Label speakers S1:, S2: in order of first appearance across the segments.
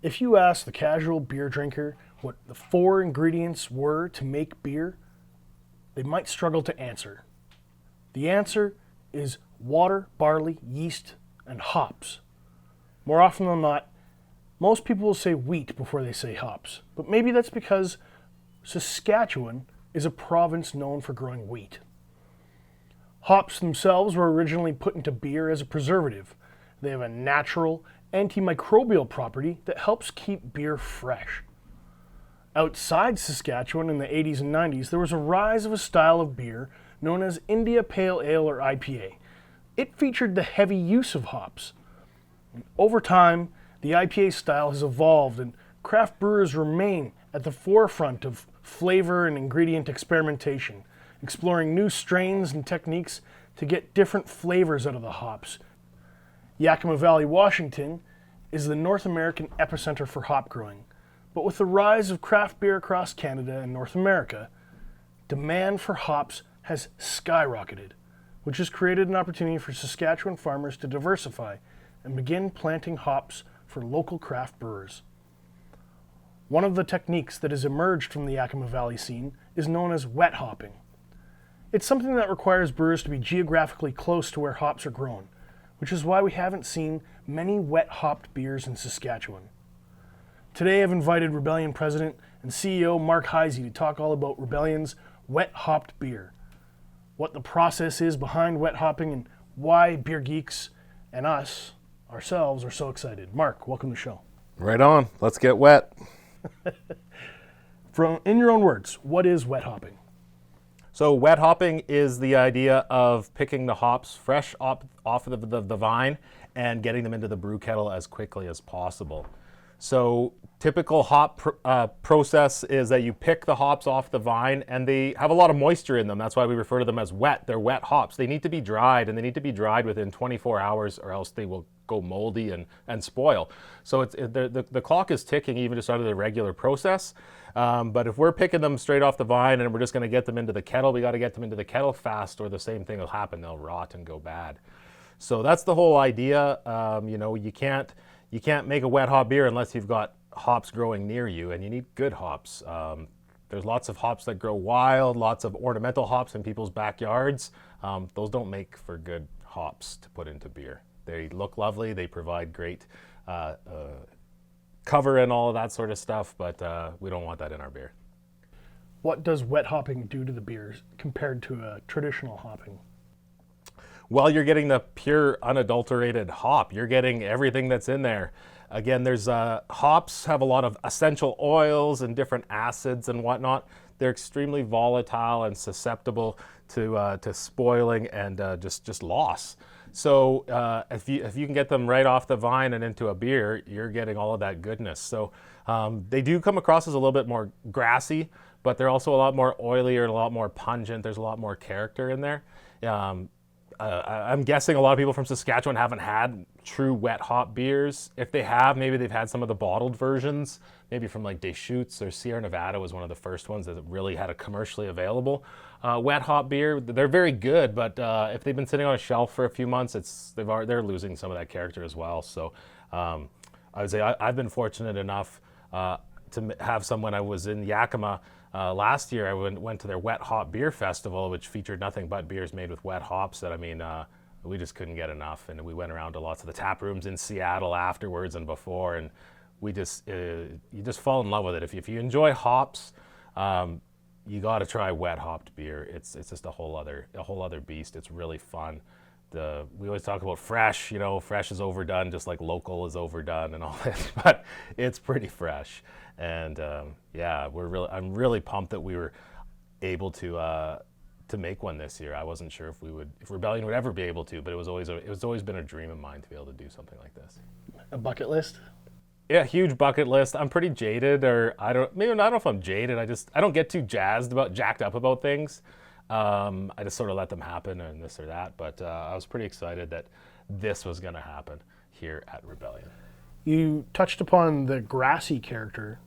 S1: If you ask the casual beer drinker what the 4 ingredients were to make beer, they might struggle to answer. The answer is water, barley, yeast, and hops. More often than not, most people will say wheat before they say hops, but maybe that's because Saskatchewan is a province known for growing wheat. Hops themselves were originally put into beer as a preservative. They have a natural antimicrobial property that helps keep beer fresh. Outside Saskatchewan in the 80s and 90s, there was a rise of a style of beer known as India Pale Ale or IPA. It featured the heavy use of hops. And over time, the IPA style has evolved and craft brewers remain at the forefront of flavor and ingredient experimentation, exploring new strains and techniques to get different flavors out of the hops. Yakima Valley, Washington is the North American epicenter for hop growing, but with the rise of craft beer across Canada and North America, demand for hops has skyrocketed, which has created an opportunity for Saskatchewan farmers to diversify and begin planting hops for local craft brewers. One of the techniques that has emerged from the Yakima Valley scene is known as wet hopping. It's something that requires brewers to be geographically close to where hops are grown, which is why we haven't seen many wet hopped beers in Saskatchewan. Today I've invited Rebellion President and CEO Mark Heise to talk all about Rebellion's wet hopped beer, what the process is behind wet hopping, and why beer geeks and us, ourselves, are so excited. Mark, welcome to the show.
S2: Right on. Let's get wet.
S1: In your own words, what is wet hopping?
S2: So wet hopping is the idea of picking the hops fresh off of the vine and getting them into the brew kettle as quickly as possible. So typical hop process is that you pick the hops off the vine and they have a lot of moisture in them. That's why we refer to them as wet. They're wet hops. They need to be dried, and they need to be dried within 24 hours or else they will go moldy and spoil. So the clock is ticking even just out of the regular process. But if we're picking them straight off the vine and we're just going to get them into the kettle, we got to get them into the kettle fast, or the same thing will happen. They'll rot and go bad. So that's the whole idea. You can't make a wet hop beer unless you've got hops growing near you, and you need good hops. There's lots of hops that grow wild, lots of ornamental hops in people's backyards. Those don't make for good hops to put into beer. They look lovely, they provide great cover and all of that sort of stuff, but we don't want that in our beer.
S1: What does wet hopping do to the beers compared to a traditional hopping?
S2: Well, you're getting the pure, unadulterated hop. You're getting everything that's in there. Again, there's hops have a lot of essential oils and different acids and whatnot. They're extremely volatile and susceptible to spoiling and just loss. So if you can get them right off the vine and into a beer, you're getting all of that goodness. So they do come across as a little bit more grassy, but they're also a lot more oily and a lot more pungent. There's a lot more character in there. I'm guessing a lot of people from Saskatchewan haven't had true wet hop beers. If they have, maybe they've had some of the bottled versions, maybe from like Deschutes or Sierra Nevada was one of the first ones that really had a commercially available wet hop beer. They're very good, but if they've been sitting on a shelf for a few months, they're losing some of that character as well. So I would say I've been fortunate enough to have some when I was in Yakima. Last year, I went to their wet hop beer festival, which featured nothing but beers made with wet hops that, we just couldn't get enough. And we went around to lots of the tap rooms in Seattle afterwards and before, and you just fall in love with it. If you enjoy hops, you got to try wet hopped beer. It's just a whole other beast. It's really fun. We always talk about fresh, fresh is overdone, just like local is overdone and all that, but it's pretty fresh. And I'm really pumped that we were able to make one this year. I wasn't sure if Rebellion would ever be able to, but it was always been a dream of mine to be able to do something like this.
S1: A bucket list?
S2: Yeah, huge bucket list. I'm pretty jaded, or I don't know if I'm jaded. I don't get too jacked up about things. I just sort of let them happen and this or that. But I was pretty excited that this was going to happen here at Rebellion.
S1: You touched upon the grassy character.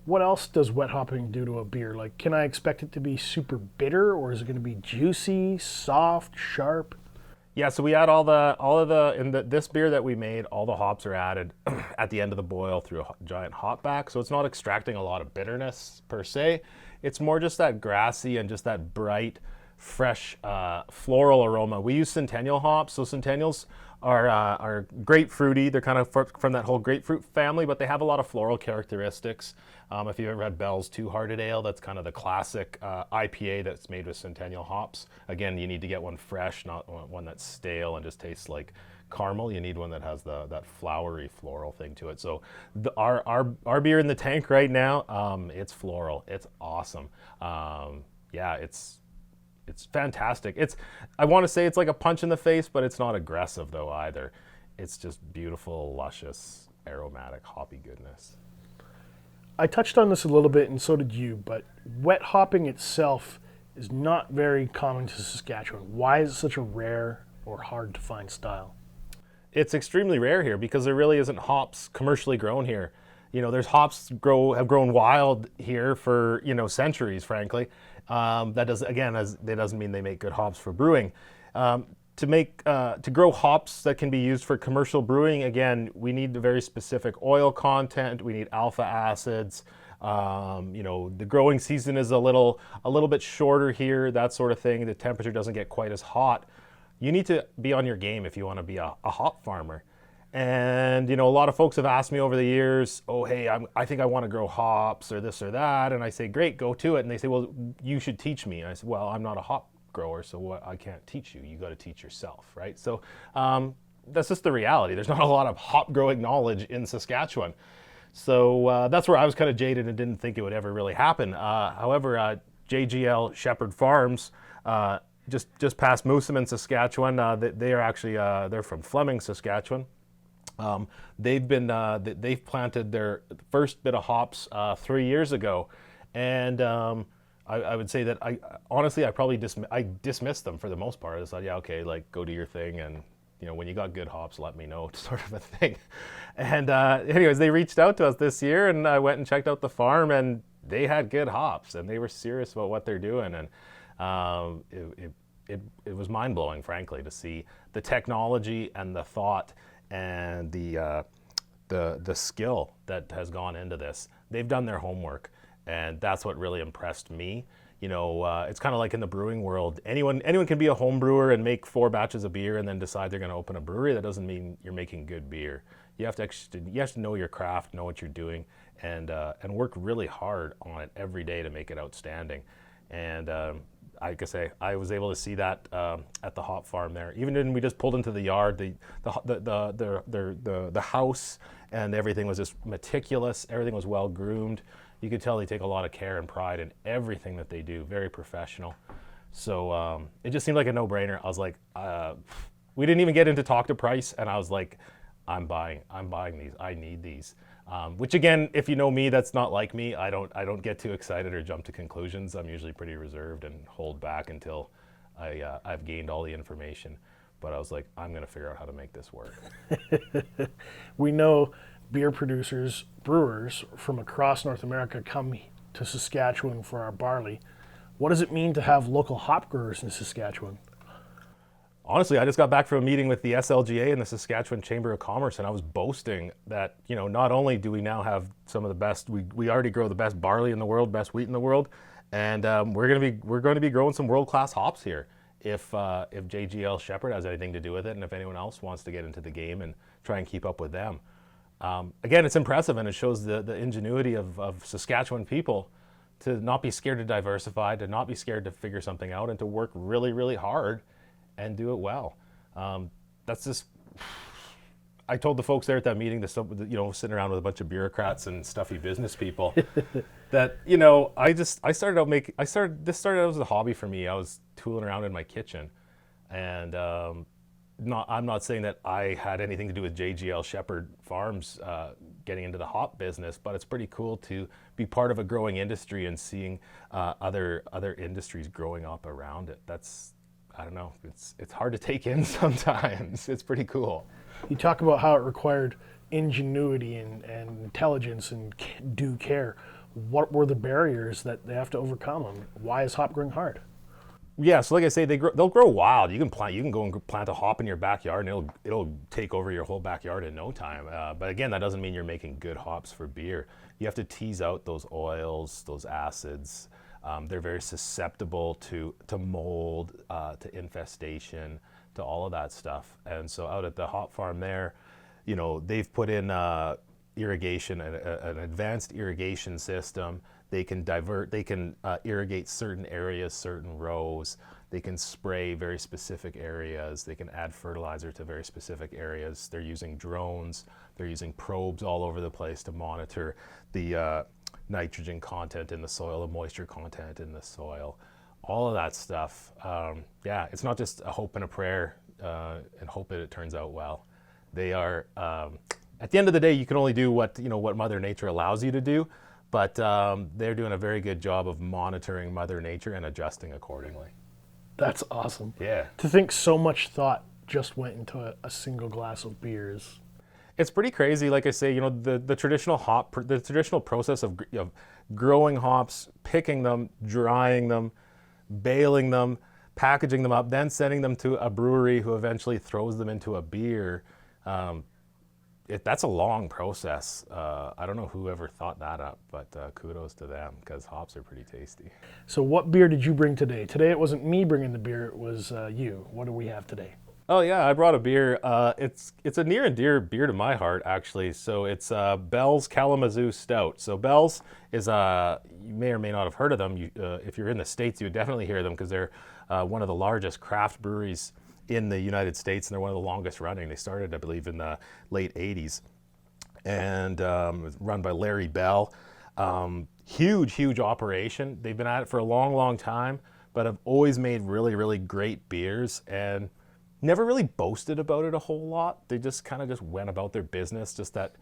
S1: What else does wet hopping do to a beer? Like, can I expect it to be super bitter, or is it going to be juicy, soft, sharp?
S2: Yeah, so we add this beer that we made, all the hops are added at the end of the boil through a giant hop back. So it's not extracting a lot of bitterness per se. It's more just that grassy and just that bright, fresh floral aroma. We use Centennial hops, so Centennials are grapefruity. They're kind of from that whole grapefruit family, but they have a lot of floral characteristics. If you've ever had Bell's Two-Hearted Ale, that's kind of the classic IPA that's made with Centennial hops. Again, you need to get one fresh, not one that's stale and just tastes like caramel. You need one that has that flowery floral thing to it. So our beer in the tank right now, it's floral. It's awesome. Yeah, it's fantastic. I want to say it's like a punch in the face, but it's not aggressive though either. It's just beautiful, luscious, aromatic, hoppy goodness.
S1: I touched on this a little bit, and so did you, but wet hopping itself is not very common to Saskatchewan. Why is it such a rare or hard to find style?
S2: It's extremely rare here because there really isn't hops commercially grown here. There's hops have grown wild here for centuries, frankly. That doesn't mean they make good hops for brewing. To grow hops that can be used for commercial brewing, again, we need a very specific oil content. We need alpha acids. The growing season is a little bit shorter here, that sort of thing. The temperature doesn't get quite as hot. You need to be on your game if you want to be a hop farmer. And a lot of folks have asked me over the years, oh hey, I think I want to grow hops or this or that, and I say great, go to it. And they say, well, you should teach me. And I said, well, I'm not a hop grower, so I can't teach you. You got to teach yourself, right? So that's just the reality. There's not a lot of hop growing knowledge in Saskatchewan. So that's where I was kind of jaded and didn't think it would ever really happen. However, JGL Shepherd Farms, just past Moosomin, Saskatchewan, they are actually they're from Fleming, Saskatchewan. They've planted their first bit of hops 3 years ago, and I would say that I probably dismissed them for the most part. I thought, yeah, okay, like go do your thing, and when you got good hops, let me know, sort of a thing. And anyways, they reached out to us this year, and I went and checked out the farm, and they had good hops, and they were serious about what they're doing, and it was mind blowing, frankly, to see the technology and the thought and the skill that has gone into this. They've done their homework. And that's what really impressed me. It's kind of like in the brewing world. Anyone can be a home brewer and make 4 batches of beer and then decide they're going to open a brewery. That doesn't mean you're making good beer. You have to know your craft, know what you're doing, and work really hard on it every day to make it outstanding. And like I say, I was able to see that at the hop farm there. Even when we just pulled into the yard, the house and everything was just meticulous. Everything was well groomed. You could tell they take a lot of care and pride in everything that they do. Very professional. So it just seemed like a no-brainer. I was like, we didn't even get into talk to price, and I was like, I'm buying these. I need these. Which again, if you know me, that's not like me. I don't get too excited or jump to conclusions. I'm usually pretty reserved and hold back until I've gained all the information. But I was like, I'm going to figure out how to make this work.
S1: We know beer brewers from across North America come to Saskatchewan for our barley. What does it mean to have local hop growers in Saskatchewan?
S2: Honestly, I just got back from a meeting with the SLGA and the Saskatchewan Chamber of Commerce, and I was boasting that, not only do we now have some of the best, we already grow the best barley in the world, best wheat in the world, and we're going to be growing some world-class hops here if JGL Shepherd has anything to do with it, and if anyone else wants to get into the game and try and keep up with them. Again, it's impressive, and it shows the ingenuity of Saskatchewan people to not be scared to diversify, to not be scared to figure something out, and to work really, really hard and do it well. That's just, I told the folks there at that meeting, sitting around with a bunch of bureaucrats and stuffy business people, that this started out as a hobby for me. I was tooling around in my kitchen, and I'm not saying that I had anything to do with JGL Shepherd Farms getting into the hop business, but it's pretty cool to be part of a growing industry and seeing other industries growing up around it. I don't know, it's hard to take in sometimes. It's pretty cool.
S1: You talk about how it required ingenuity and intelligence and due care. what were the barriers that they have to overcome? Why is hop growing hard?
S2: Yeah, so like I say, they'll grow wild. You can go and plant a hop in your backyard, and it'll take over your whole backyard in no time. But again, that doesn't mean you're making good hops for beer. You have to tease out those oils, those acids. They're very susceptible to mold, to infestation, to all of that stuff. And so out at the hop farm there, they've put in irrigation, an advanced irrigation system. They can irrigate certain areas, certain rows. They can spray very specific areas. They can add fertilizer to very specific areas. They're using drones. They're using probes all over the place to monitor the nitrogen content in the soil, the moisture content in the soil, all of that stuff. It's not just a hope and a prayer and hope that it turns out well. They are, at the end of the day, you can only do what Mother Nature allows you to do. But they're doing a very good job of monitoring Mother Nature and adjusting accordingly.
S1: That's awesome.
S2: Yeah.
S1: To think so much thought just went into a single glass of beers.
S2: It's pretty crazy. Like I say, the traditional process of growing hops, picking them, drying them, baling them, packaging them up, then sending them to a brewery who eventually throws them into a beer. That's a long process. I don't know whoever thought that up, but kudos to them, because hops are pretty tasty.
S1: So what beer did you bring today? Today it wasn't me bringing the beer, it was you. What do we have today?
S2: Oh yeah, I brought a beer. It's a near and dear beer to my heart, actually. So it's Bells Kalamazoo Stout. So Bells is, you may or may not have heard of them. If you're in the States, you would definitely hear them, because they're one of the largest craft breweries in the United States, and they're one of the longest running. They started, I believe, in the late 80s, and run by Larry Bell. Huge operation. They've been at it for a long time, but have always made really, really great beers, and never really boasted about it a whole lot. They just kind of went about their business. Just that,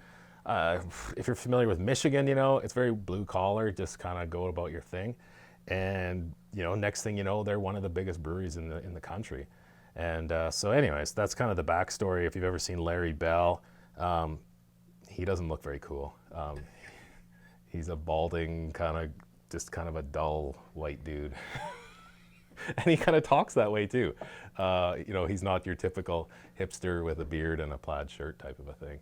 S2: if you're familiar with Michigan, it's very blue collar, just kind of go about your thing. And, next thing you know, they're one of the biggest breweries in the country. And so anyways, that's kind of the backstory. If you've ever seen Larry Bell, he doesn't look very cool. He's a balding, kind of a dull white dude. And he kind of talks that way too. He's not your typical hipster with a beard and a plaid shirt type of a thing.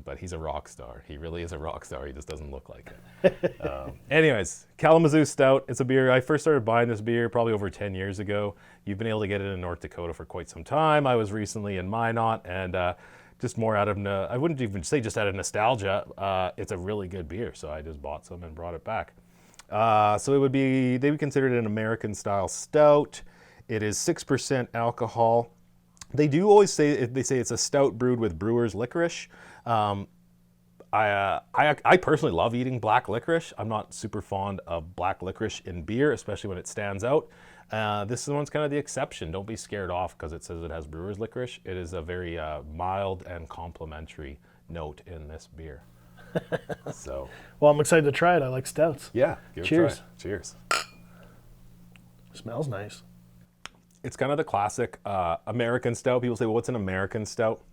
S2: But he's a rock star. He really is a rock star. He just doesn't look like it. Anyways, Kalamazoo Stout. It's a beer. I first started buying this beer probably over 10 years ago. You've been able to get it in North Dakota for quite some time. I was recently in Minot, and just more out of, I wouldn't even say just out of nostalgia. It's a really good beer, so I just bought some and brought it back. So they would consider it an American style stout. It is 6% alcohol. They do always say it's a stout brewed with brewer's licorice. I personally love eating black licorice. I'm not super fond of black licorice in beer, especially when it stands out. This one's kind of the exception. Don't be scared off because it says it has brewer's licorice. It is a very mild and complimentary note in this beer. So,
S1: well, I'm excited to try it. I like stouts.
S2: Yeah.
S1: Cheers.
S2: Cheers.
S1: Smells nice.
S2: It's kind of the classic American stout. People say, well, what's an American stout?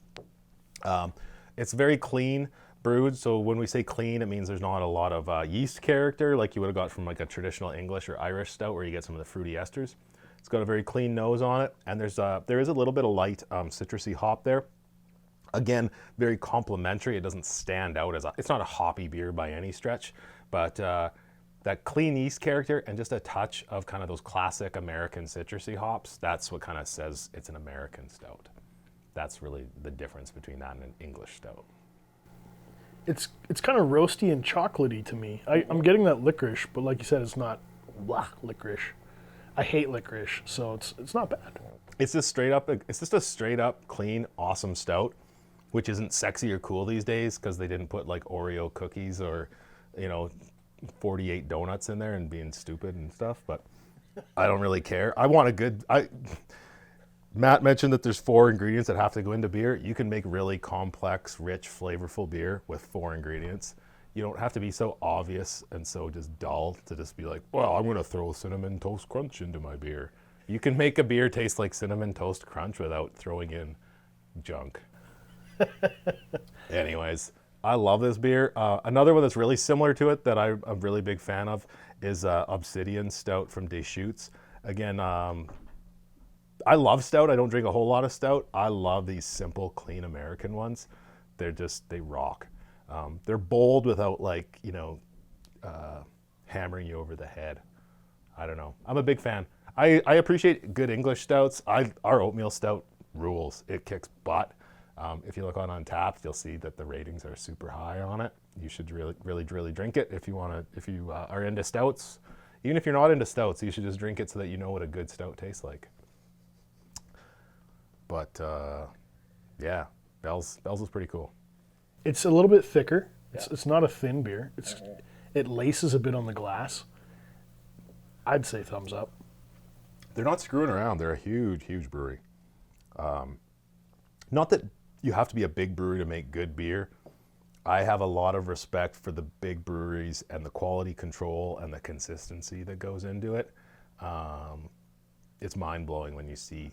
S2: It's very clean brewed. So when we say clean, it means there's not a lot of yeast character like you would have got from like a traditional English or Irish stout where you get some of the fruity esters. It's got a very clean nose on it. And there is a little bit of light citrusy hop there. Again, very complimentary. It doesn't stand out it's not a hoppy beer by any stretch, but that clean yeast character and just a touch of kind of those classic American citrusy hops, that's what kind of says it's an American stout. That's really the difference between that and an English stout.
S1: It's kind of roasty and chocolatey to me. I'm getting that licorice, but like you said, it's not licorice. I hate licorice, so it's not bad.
S2: It's just a straight up clean, awesome stout, which isn't sexy or cool these days because they didn't put like Oreo cookies or 48 donuts in there and being stupid and stuff, but I don't really care. I want Matt mentioned that there's 4 ingredients that have to go into beer. You can make really complex, rich, flavorful beer with 4 ingredients. You don't have to be so obvious and so just dull to just be like, well, I'm going to throw Cinnamon Toast Crunch into my beer. You can make a beer taste like Cinnamon Toast Crunch without throwing in junk. Anyways, I love this beer. Another one that's really similar to it that I'm a really big fan of is Obsidian Stout from Deschutes. Again, I love stout. I don't drink a whole lot of stout. I love these simple, clean American ones. They rock. They're bold without hammering you over the head. I don't know. I'm a big fan. I appreciate good English stouts. Our oatmeal stout rules. It kicks butt. If you look on Untappd, you'll see that the ratings are super high on it. You should really drink it if you are into stouts. Even if you're not into stouts, you should just drink it so that you know what a good stout tastes like. But yeah, Bells is pretty cool.
S1: It's a little bit thicker. It's not a thin beer. It laces a bit on the glass. I'd say thumbs up.
S2: They're not screwing around. They're a huge brewery. Not that you have to be a big brewery to make good beer. I have a lot of respect for the big breweries and the quality control and the consistency that goes into it. It's mind-blowing when you see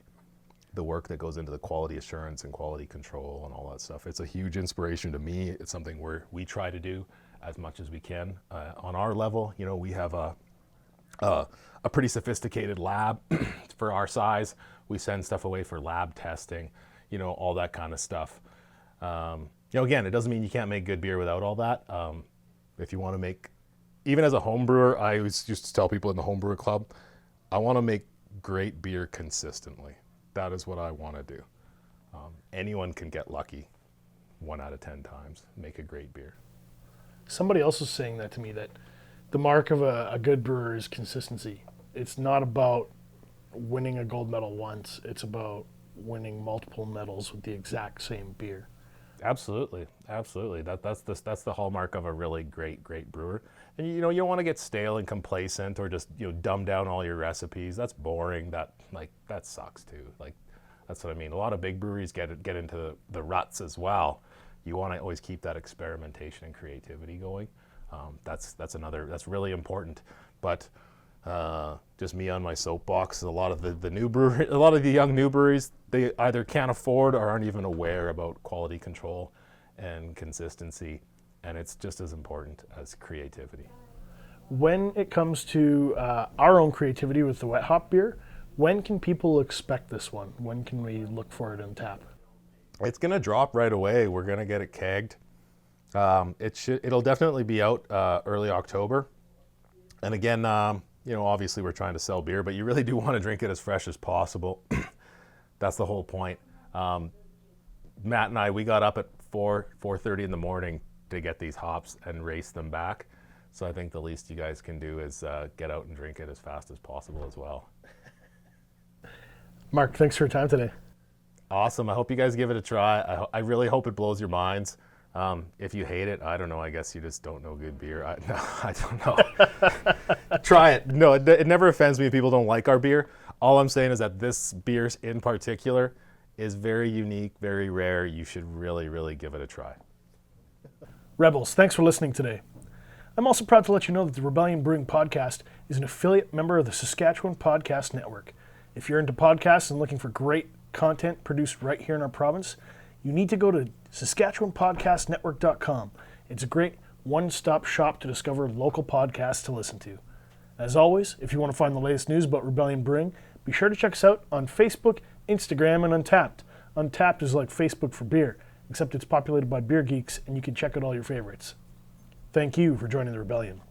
S2: the work that goes into the quality assurance and quality control and all that stuff. It's a huge inspiration to me. It's something we try to do as much as we can on our level. You know, we have a pretty sophisticated lab for our size. We send stuff away for lab testing, you know, all that kind of stuff. Again, it doesn't mean you can't make good beer without all that. If you want to make, even as a home brewer, I always used to tell people in the home brewer club, I want to make great beer consistently. That is what I want to do. Anyone can get lucky 1 out of 10 times, make a great beer.
S1: Somebody else was saying that to me, that the mark of a good brewer is consistency. It's not about winning a gold medal once. It's about winning multiple medals with the exact same beer.
S2: Absolutely. That's the hallmark of a really great brewer. And you don't want to get stale and complacent or just dumb down all your recipes. That's boring. That sucks too. That's what I mean. A lot of big breweries get into the ruts as well. You want to always keep that experimentation and creativity going. That's really important. But just me on my soapbox. A lot of the young new breweries, they either can't afford or aren't even aware about quality control and consistency, and it's just as important as creativity.
S1: When it comes to our own creativity with the wet hop beer, when can people expect this one? When can we look for it on tap?
S2: It's gonna drop right away. We're gonna get it kegged. It'll definitely be out early October. And again, obviously we're trying to sell beer, but you really do want to drink it as fresh as possible. That's the whole point. Matt and I, we got up at 4:30 in the morning to get these hops and race them back. So I think the least you guys can do is get out and drink it as fast as possible as well.
S1: Mark, thanks for your time today.
S2: Awesome. I hope you guys give it a try. I really hope it blows your minds. If you hate it, I don't know. I guess you just don't know good beer. I don't know. Try it. No, it never offends me if people don't like our beer. All I'm saying is that this beer in particular is very unique, very rare. You should really give it a try.
S1: Rebels, thanks for listening today. I'm also proud to let you know that the Rebellion Brewing Podcast is an affiliate member of the Saskatchewan Podcast Network. If you're into podcasts and looking for great content produced right here in our province, you need to go to SaskatchewanPodcastNetwork.com. It's a great one-stop shop to discover local podcasts to listen to. As always, if you want to find the latest news about Rebellion Brewing, be sure to check us out on Facebook, Instagram, and Untappd. Untappd is like Facebook for beer, except it's populated by beer geeks, and you can check out all your favorites. Thank you for joining the Rebellion.